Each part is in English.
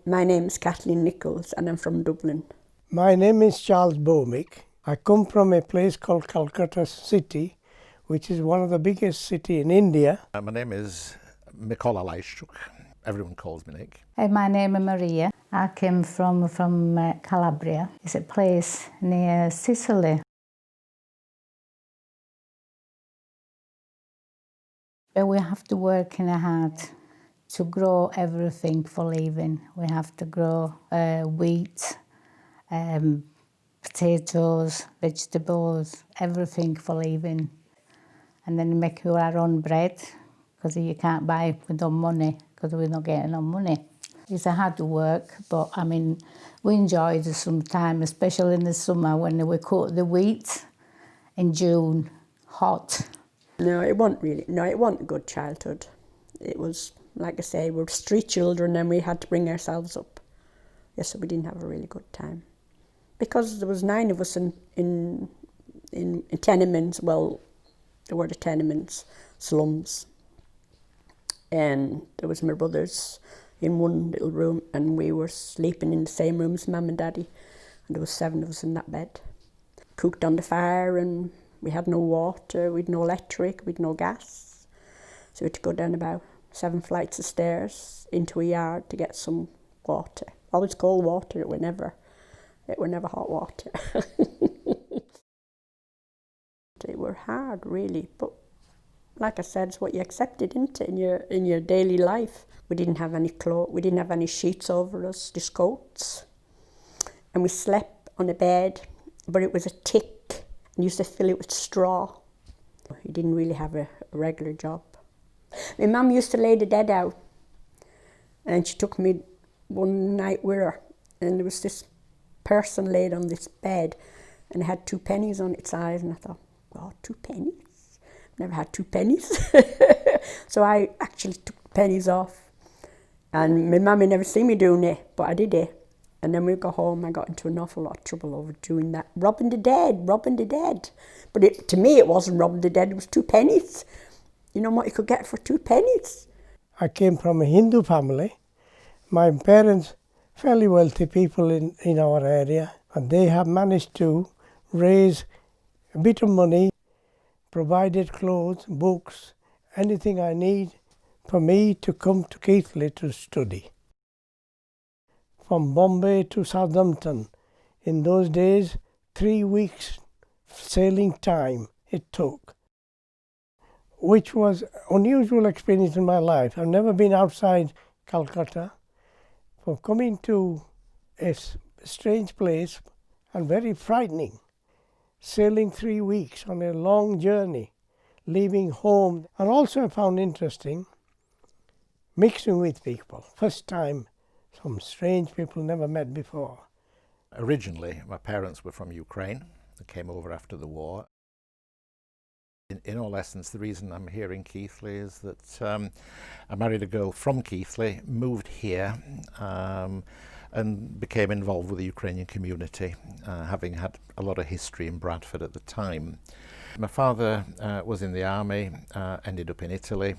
My name is Kathleen Nicholls and I'm from Dublin. My name is Charles Bhowmick. I come from a place called Calcutta City, which is one of the biggest cities in India. My name is Lajszczuk. Everyone calls me Nick. My name is Maria. I came from Calabria. It's a place near Sicily. But we have to work in hard to grow everything for living. We have to grow wheat, potatoes, vegetables, everything for living. And then make our own bread, because you can't buy with no money, because we're not getting no money. It's a hard work, but I mean, we enjoy it sometimes, especially in the summer when we cut the wheat in June, hot. No, it wasn't a good childhood. It was, like I say, we were street children and we had to bring ourselves up. Yes, so we didn't have a really good time. Because there was 9 of us in tenements, well, there were the tenements, slums. And there was my brothers in one little room and we were sleeping in the same room as Mum and Daddy. And there was 7 of us in that bed. Cooked on the fire and we had no water, we'd no electric, we'd no gas. So we had to go down about 7 flights of stairs into a yard to get some water. Always cold water, it were never hot water. It were hard, really, but like I said, it's what you accepted, isn't it, in your daily life. We didn't have any clothes, we didn't have any sheets over us, just coats. And we slept on a bed, but it was a tick. And used to fill it with straw. You didn't really have a regular job. My mum used to lay the dead out, and she took me one night with her, and there was this person laid on this bed, and it had 2 pennies on its eyes, and I thought, God, 2 pennies? Never had 2 pennies. So I actually took the pennies off, and my mum had never seen me doing it, but I did it. And then we got home, I got into an awful lot of trouble over doing that. Robbing the dead. But to me, it wasn't robbing the dead, it was 2 pennies. You know what you could get for 2 pennies? I came from a Hindu family. My parents, fairly wealthy people in our area, and they have managed to raise a bit of money, provided clothes, books, anything I need for me to come to Keighley to study. From Bombay to Southampton. In those days, 3 weeks sailing time it took, which was an unusual experience in my life. I've never been outside Calcutta. For coming to a strange place and very frightening, sailing 3 weeks on a long journey, leaving home. And also I found interesting mixing with people. First time, some strange people never met before. Originally, my parents were from Ukraine. They came over after the war. In all essence, the reason I'm here in Keighley is that I married a girl from Keighley, moved here, and became involved with the Ukrainian community, having had a lot of history in Bradford at the time. My father was in the army, ended up in Italy,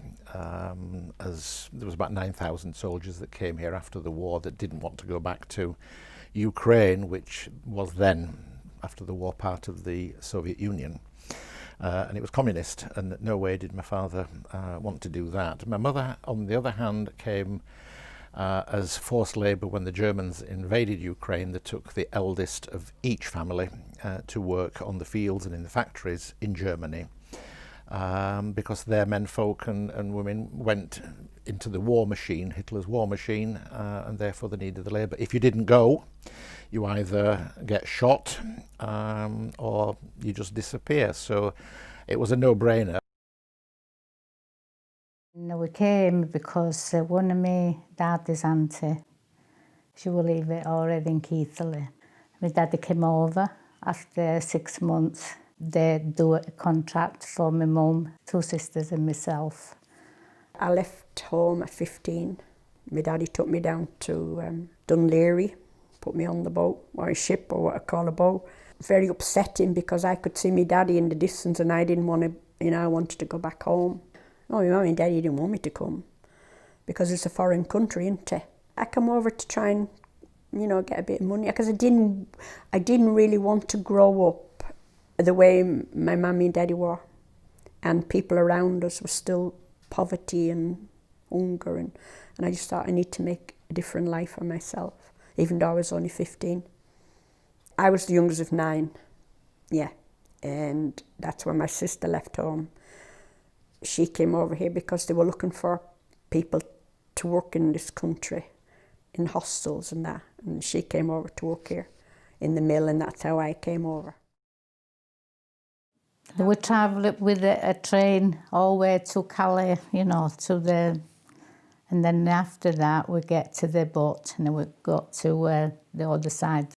as there was about 9,000 soldiers that came here after the war that didn't want to go back to Ukraine, which was then, after the war, part of the Soviet Union. And it was communist, and no way did my father want to do that. My mother, on the other hand, came as forced labour when the Germans invaded Ukraine. They took the eldest of each family to work on the fields and in the factories in Germany, because their menfolk and women went into the war machine, Hitler's war machine, and therefore they needed the labour. If you didn't go, you either get shot or you just disappear. So it was a no-brainer. We came because one of my daddy's auntie, she will live already in Keighley. My daddy came over after 6 months. They do a contract for my mum, 2 sisters and myself. I left home at 15. My daddy took me down to Dunleary, put me on the boat, or a ship, or what I call a boat. Very upsetting because I could see my daddy in the distance and I didn't want to, I wanted to go back home. Oh, my mum and daddy didn't want me to come because it's a foreign country, isn't it? I come over to try and, you know, get a bit of money, because I didn't really want to grow up the way my mummy and daddy were, and people around us were still poverty and hunger, and I just thought I need to make a different life for myself, even though I was only 15. I was the youngest of 9, yeah, and that's when my sister left home. She came over here because they were looking for people to work in this country, in hostels and that, and she came over to work here in the mill, and that's how I came over. We travelled with a train all the way to Keighley, you know, and then after that we get to the boat, and then we got to the other side.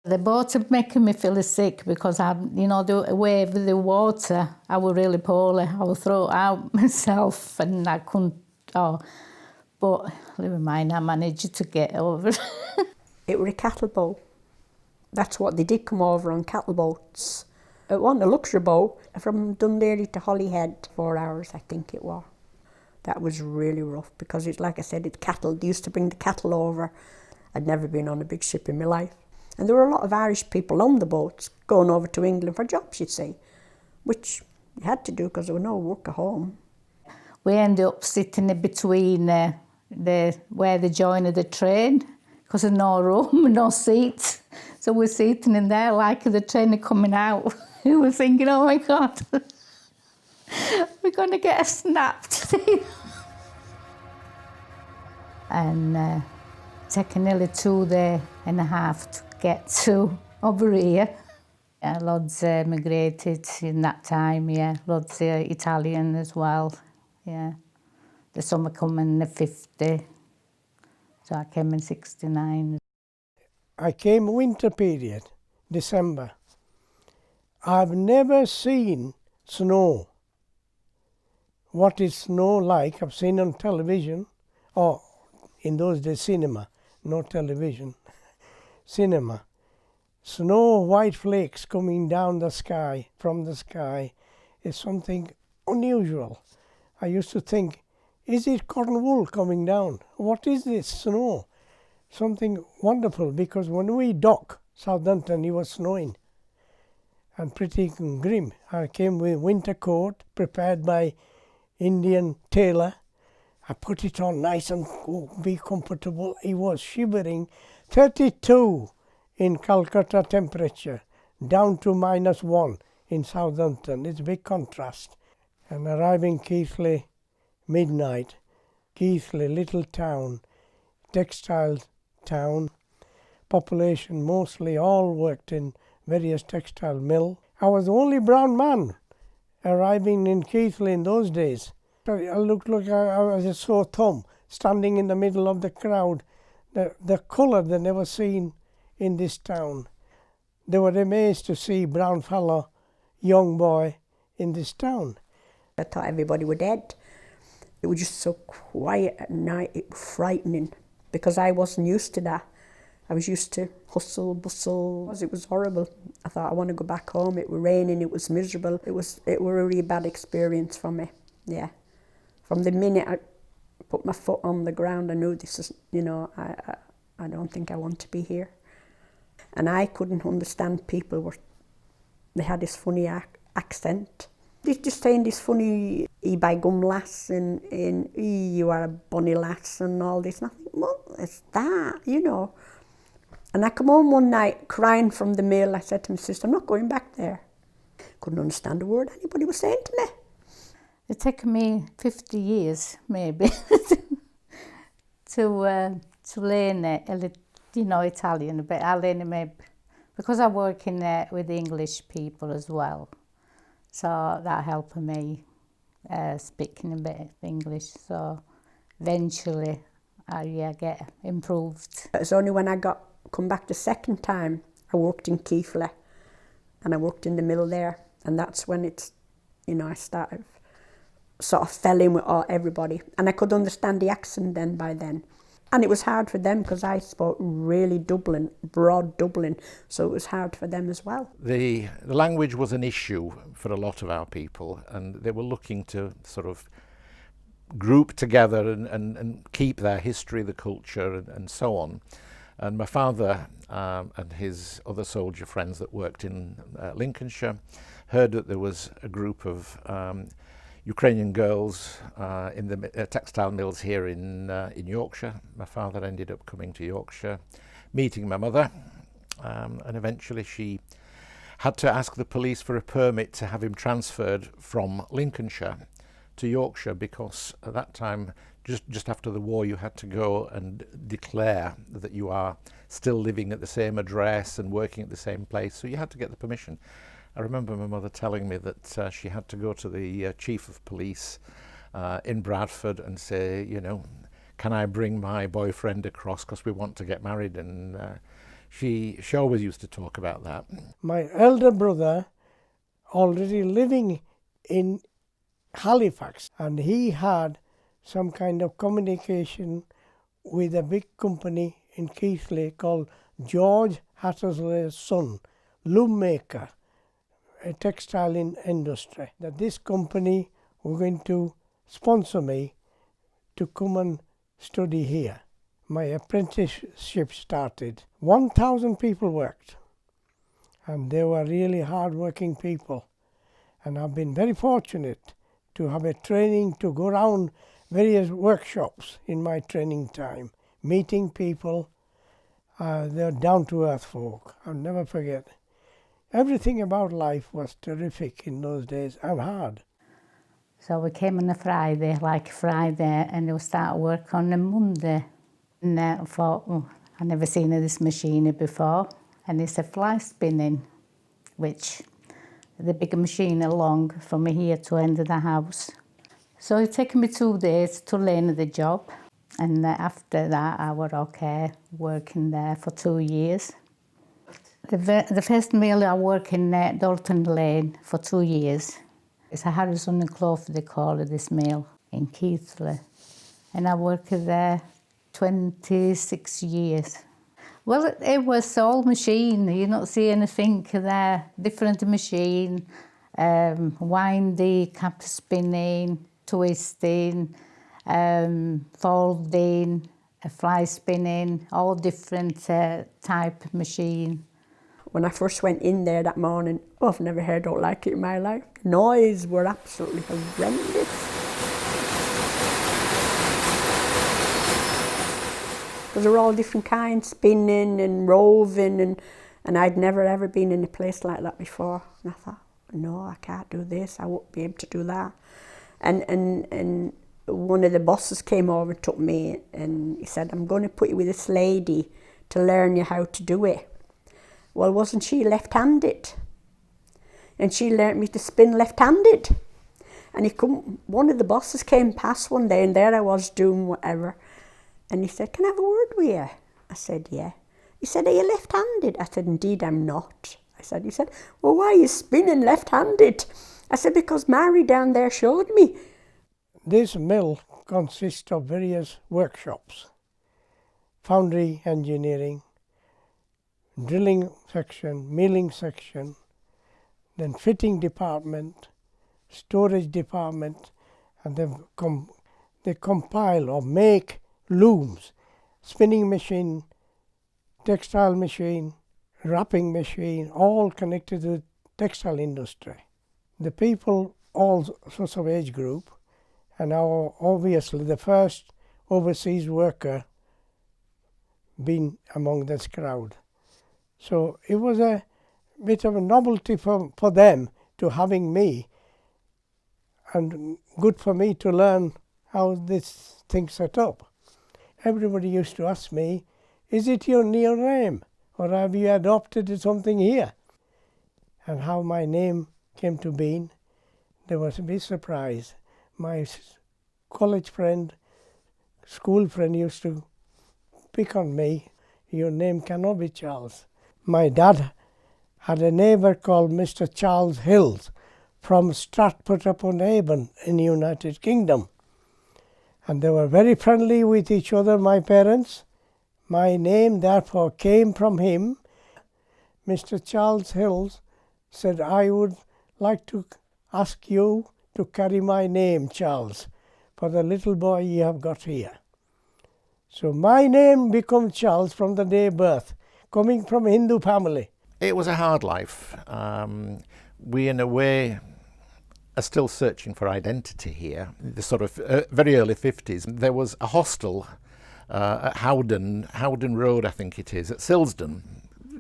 The boat had making me feel sick because you know, the way with the water, I was really poorly. I would throw out myself, and I couldn't. But never mind, I managed to get over. It was a cattle boat. That's what they did, come over on cattle boats. It wasn't a luxury boat. From Dundee to Holyhead, 4 hours, I think it was. That was really rough because it's like I said, it's cattle. They used to bring the cattle over. I'd never been on a big ship in my life. And there were a lot of Irish people on the boats going over to England for jobs, you'd see, which you had to do because there was no work at home. We ended up sitting in between where they joined the train, because there's no room, no seats. So we're sitting in there like the train coming out. We were thinking, oh my God, we're going to get snapped. And taking nearly 2 days and a half to get to over here. Loads emigrated in that time, yeah. Loads Italian as well, yeah. The summer come in the 50, so I came in 69. I came winter period, December. I've never seen snow. What is snow like? I've seen on television, or in those days cinema, no television, cinema. Snow, white flakes coming down the sky, from the sky, is something unusual. I used to think, is it cotton wool coming down? What is this snow? Something wonderful, because when we dock Southampton, it was snowing and pretty grim. I came with winter coat prepared by Indian tailor. I put it on nice and be comfortable. It was shivering. 32 in Calcutta temperature, down to -1 in Southampton. It's a big contrast. And arriving Keighley midnight. Keighley, little town, textile town. Population mostly all worked in various textile mill. I was the only brown man arriving in Keighley in those days. I looked like I was a sore thumb standing in the middle of the crowd. The colour they never seen in this town. They were amazed to see brown fellow, young boy in this town. I thought everybody were dead. It was just so quiet at night. It was frightening because I wasn't used to that. I was used to hustle, bustle. It was horrible. I thought I want to go back home. It was raining. It was miserable. It was a really bad experience for me. Yeah. From the minute I put my foot on the ground, I knew this is, you know, I don't think I want to be here. And I couldn't understand people they had this funny accent. They just saying this funny, by gum lass, and you are a bonny lass and all this. And I think, what is that, you know? And I come home one night crying from the mill. I said to my sister, I'm not going back there. Couldn't understand a word anybody was saying to me. It's taken me 50 years, maybe, to learn Italian a bit. I learn it maybe because I work with English people as well, so that helped me speaking a bit of English. So eventually, I get improved. It was only when I come back the second time, I worked in Keighley, and I worked in the mill there, and that's when I started. Sort of fell in with everybody, and I could understand the accent by then. And it was hard for them because I spoke really broad Dublin, so it was hard for them as well. The language was an issue for a lot of our people, and they were looking to sort of group together and keep their history, the culture, and so on. And my father and his other soldier friends that worked in Lincolnshire heard that there was a group of Ukrainian girls in the textile mills here in Yorkshire. My father ended up coming to Yorkshire, meeting my mother, and eventually she had to ask the police for a permit to have him transferred from Lincolnshire to Yorkshire, because at that time, just after the war, you had to go and declare that you are still living at the same address and working at the same place, so you had to get the permission. I remember my mother telling me that she had to go to the chief of police in Bradford and say, you know, can I bring my boyfriend across because we want to get married? And she always used to talk about that. My elder brother already living in Halifax, and he had some kind of communication with a big company in Keighley called George Hattersley's son, loom maker, a textile industry. That this company were going to sponsor me to come and study here. My apprenticeship started. 1,000 people worked, and they were really hard-working people. And I've been very fortunate to have a training to go around various workshops in my training time, meeting people. They're down-to-earth folk. I'll never forget. Everything about life was terrific in those days and hard. So we came on a Friday, and we started work on a Monday. And I thought, oh, I've never seen this machine before. And it's a fly spinning, which the big machine along from here to end of the house. So it took me 2 days to learn the job. And after that, I was okay, working there for 2 years. The first mill I worked in Dalton Lane for 2 years. It's a Henson and Clough, they call it, this mill in Keighley. And I worked there 26 years. Well, it was all machine. You don't see anything there. Different machine, windy, cap spinning, twisting, folding, fly spinning, all different type machine. When I first went in there that morning, I've never heard out like it in my life. The noise were absolutely horrendous. Because they were all different kinds, spinning and roving, and I'd never ever been in a place like that before. And I thought, no, I can't do this, I won't be able to do that. And one of the bosses came over and took me, and he said, I'm going to put you with this lady to learn you how to do it. Well, wasn't she left-handed? And she learnt me to spin left-handed. And one of the bosses came past one day, and there I was doing whatever. And he said, can I have a word with you? I said, yeah. He said, are you left-handed? I said, indeed I'm not. He said, well, why are you spinning left-handed? I said, because Mary down there showed me. This mill consists of various workshops, foundry engineering, drilling section, milling section, then fitting department, storage department, and they compile or make looms, spinning machine, textile machine, wrapping machine, all connected to the textile industry. The people, all sorts of age group, and now obviously the first overseas worker been among this crowd. So it was a bit of a novelty for them to having me, and good for me to learn how this thing set up. Everybody used to ask me, is it your real name, or have you adopted something here? And how my name came to being, there was a big surprise. My college friend, school friend used to pick on me, your name cannot be Charles. My dad had a neighbour called Mr. Charles Hills from Stratford-upon-Avon in the United Kingdom. And they were very friendly with each other, my parents. My name therefore came from him. Mr. Charles Hills said, I would like to ask you to carry my name, Charles, for the little boy you have got here. So my name becomes Charles from the day of birth, coming from a Hindu family. It was a hard life. We, in a way, are still searching for identity here. The sort of very early 50s, there was a hostel at Howden Road, I think it is, at Silsden.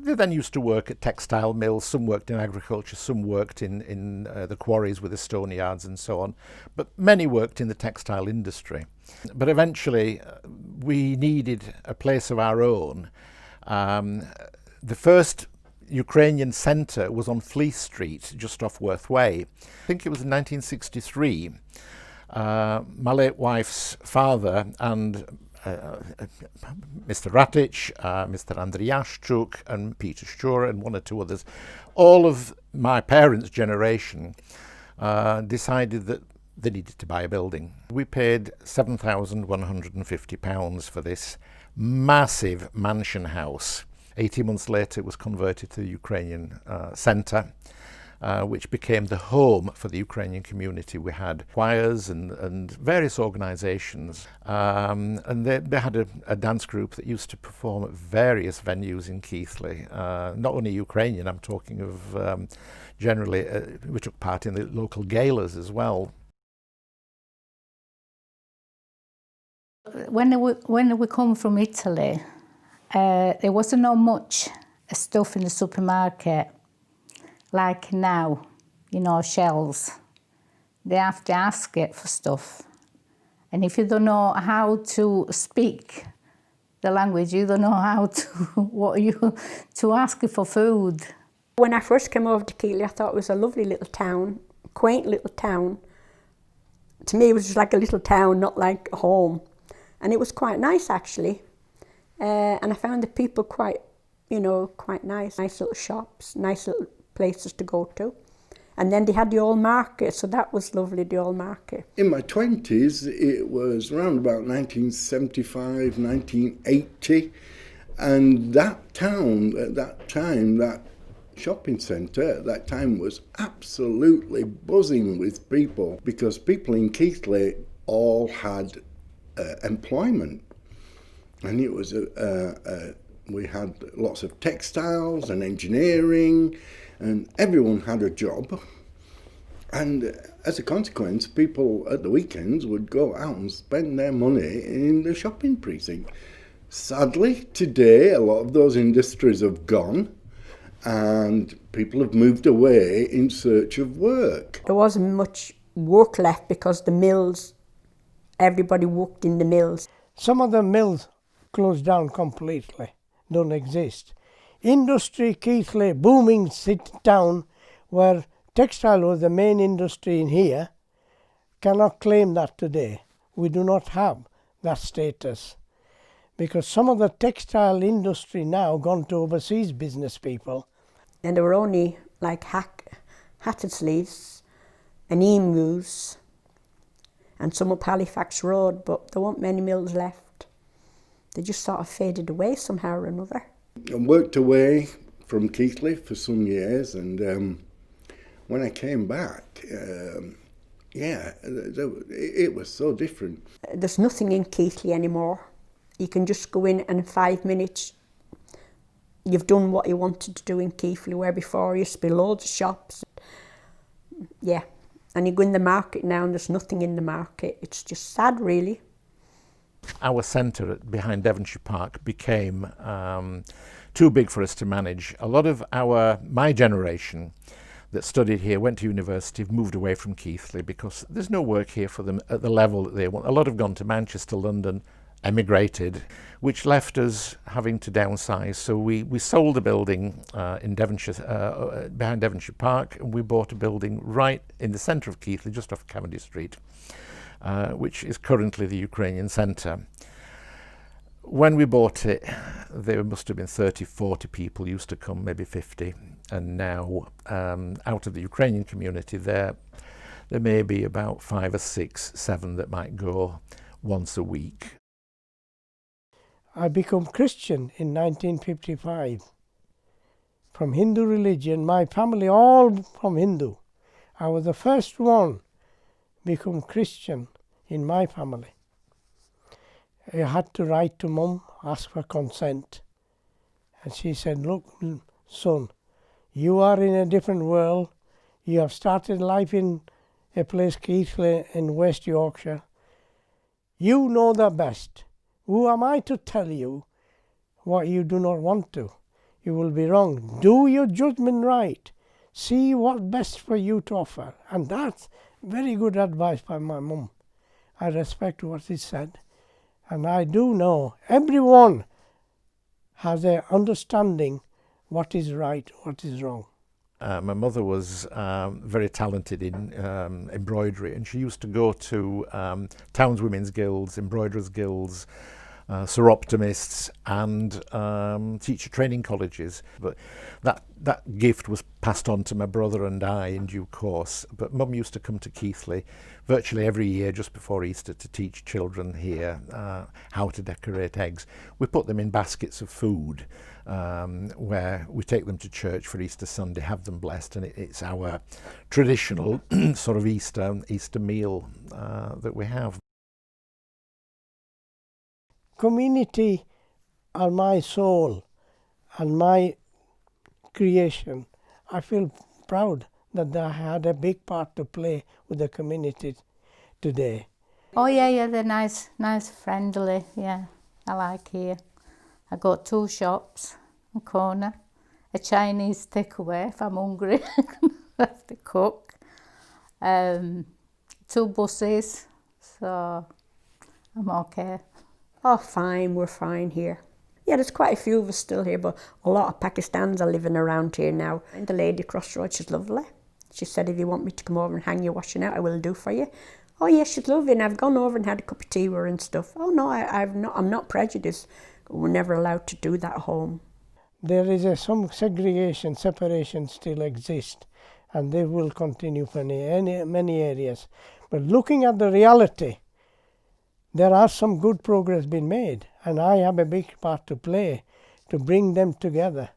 They then used to work at textile mills. Some worked in agriculture, some worked in the quarries with the stone yards and so on. But many worked in the textile industry. But eventually, we needed a place of our own. The first Ukrainian centre was on Fleece Street, just off Worth Way. I think it was in 1963. My late wife's father and Mr. Ratic, Mr. Lajszczuk and Peter Shure and one or two others, all of my parents' generation decided that they needed to buy a building. We paid £7,150 for this massive mansion house. 18 months later it was converted to the Ukrainian centre, which became the home for the Ukrainian community. We had choirs and various organisations, and they had a dance group that used to perform at various venues in Keighley. Not only Ukrainian, I'm talking of generally, we took part in the local galas as well. When we come from Italy, there wasn't no much stuff in the supermarket like now, you know, shells. They have to ask it for stuff. And if you don't know how to speak the language, you don't know how to ask for food. When I first came over to Keighley, I thought it was a lovely little town, quaint little town. To me, it was just like a little town, not like a home. And it was quite nice, actually. And I found the people quite nice. Nice little shops, nice little places to go to. And then they had the old market, so that was lovely, the old market. In my 20s, it was around about 1975, 1980. And that town, at that time, that shopping centre at that time was absolutely buzzing with people, because people in Keighley all had employment. And it was we had lots of textiles and engineering, and everyone had a job. And as a consequence, people at the weekends would go out and spend their money in the shopping precinct. Sadly, today, a lot of those industries have gone, and people have moved away in search of work. There wasn't much work left because the mills, everybody worked in the mills. Some of the mills closed down completely, don't exist. Industry, Keighley, booming town where textile was the main industry in here, cannot claim that today. We do not have that status, because some of the textile industry now gone to overseas business people. And there were only like hatted sleeves and emus and some up Halifax Road, but there weren't many mills left. They just sort of faded away somehow or another. I worked away from Keighley for some years, and when I came back, it was so different. There's nothing in Keighley anymore. You can just go in and in 5 minutes you've done what you wanted to do in Keighley, where before used to be loads of shops. Yeah, and you go in the market now and there's nothing in the market. It's just sad, really. Our centre behind Devonshire Park became too big for us to manage. A lot of my generation that studied here, went to university, have moved away from Keighley because there's no work here for them at the level that they want. A lot have gone to Manchester, London, emigrated, which left us having to downsize. So we sold a building in Devonshire, behind Devonshire Park, and we bought a building right in the centre of Keighley, just off Cavendish Street, which is currently the Ukrainian Centre. When we bought it, there must have been 30, 40 people used to come, maybe 50. And now, out of the Ukrainian community, there may be about 5 or 6, 7 that might go once a week. I became Christian in 1955. From Hindu religion, my family all from Hindu. I was the first one become Christian in my family. I had to write to Mum, ask for consent. And she said, look, son, you are in a different world. You have started life in a place, Keighley, in West Yorkshire. You know the best. Who am I to tell you what you do not want to? You will be wrong. Do your judgment right. See what's best for you to offer. And that's very good advice by my mum. I respect what she said. And I do know everyone has an understanding what is right, what is wrong. My mother was very talented in embroidery, and she used to go to townswomen's guilds, embroiderers' guilds, soroptimists, and teacher training colleges. But that gift was passed on to my brother and I in due course. But Mum used to come to Keighley virtually every year just before Easter to teach children here how to decorate eggs. We put them in baskets of food, where we take them to church for Easter Sunday, have them blessed, and it's our traditional sort of Easter meal that we have. Community are my soul and my creation. I feel proud that I had a big part to play with the community today. Oh yeah, they're nice, friendly, yeah. I like here. I got 2 shops, a corner, a Chinese takeaway if I'm hungry, I have to cook, 2 buses, so I'm okay. Oh, fine, we're fine here. Yeah, there's quite a few of us still here, but a lot of Pakistans are living around here now. And the lady across the road, she's lovely. She said, if you want me to come over and hang your washing out, I will do for you. Oh yeah, she's lovely, and I've gone over and had a cup of tea with her and stuff. Oh no, I'm not prejudiced. We're never allowed to do that at home. There is some segregation, separation still exists, and they will continue for many areas. But looking at the reality, there are some good progress being made, and I have a big part to play to bring them together.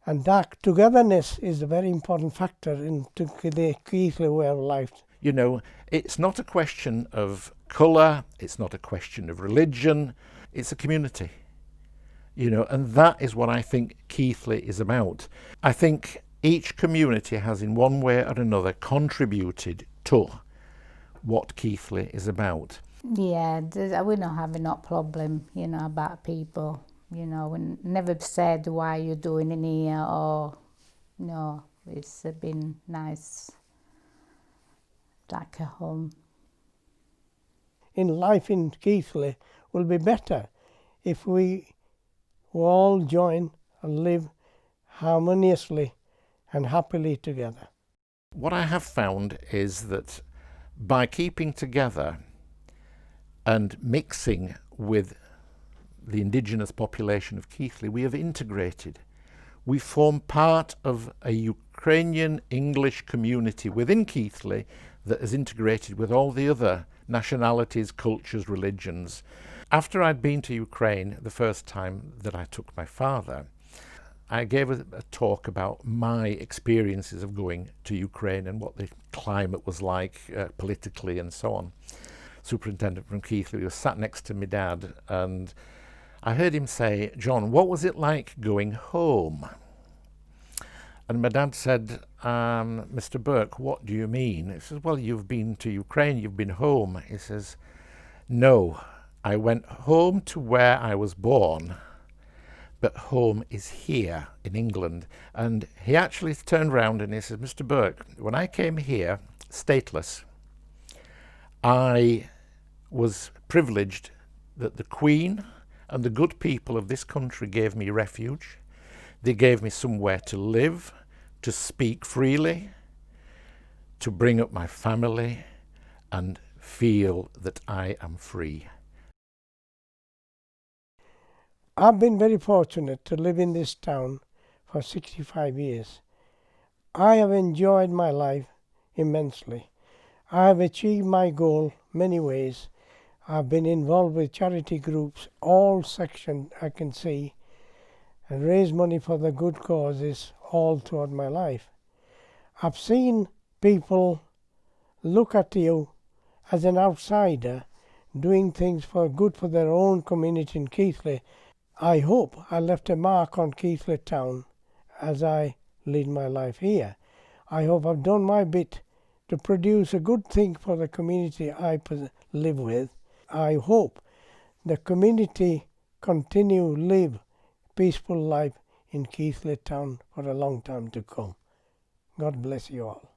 And that togetherness is a very important factor into the Keighley way of life. You know, it's not a question of colour, it's not a question of religion, it's a community. You know, and that is what I think Keighley is about. I think each community has in one way or another contributed to what Keighley is about. Yeah, we're not having that problem, you know, about people. You know, we never said why you're doing in here, or no, it's been nice, like a home. In life in Keighley will be better if we all join and live harmoniously and happily together. What I have found is that by keeping together and mixing with the indigenous population of Keighley, we have integrated. We form part of a Ukrainian English community within Keighley that is integrated with all the other nationalities, cultures, religions. After I'd been to Ukraine the first time that I took my father, I gave a talk about my experiences of going to Ukraine and what the climate was like politically and so on. Superintendent from Keighley was sat next to my dad, and I heard him say, "John, what was it like going home?" And my dad said, "Mr. Burke, what do you mean?" He says, "Well, you've been to Ukraine, you've been home." He says, "No, I went home to where I was born, but home is here in England." And he actually turned round and he said, "Mr. Burke, when I came here, stateless, I was privileged that the Queen and the good people of this country gave me refuge. They gave me somewhere to live, to speak freely, to bring up my family and feel that I am free." I've been very fortunate to live in this town for 65 years. I have enjoyed my life immensely. I have achieved my goal many ways. I've been involved with charity groups, all sections I can see, and raised money for the good causes all throughout my life. I've seen people look at you as an outsider, doing things for good for their own community in Keighley. I hope I left a mark on Keighley town as I lead my life here. I hope I've done my bit to produce a good thing for the community I live with. I hope the community continue live peaceful life in Keighley town for a long time to come. God bless you all.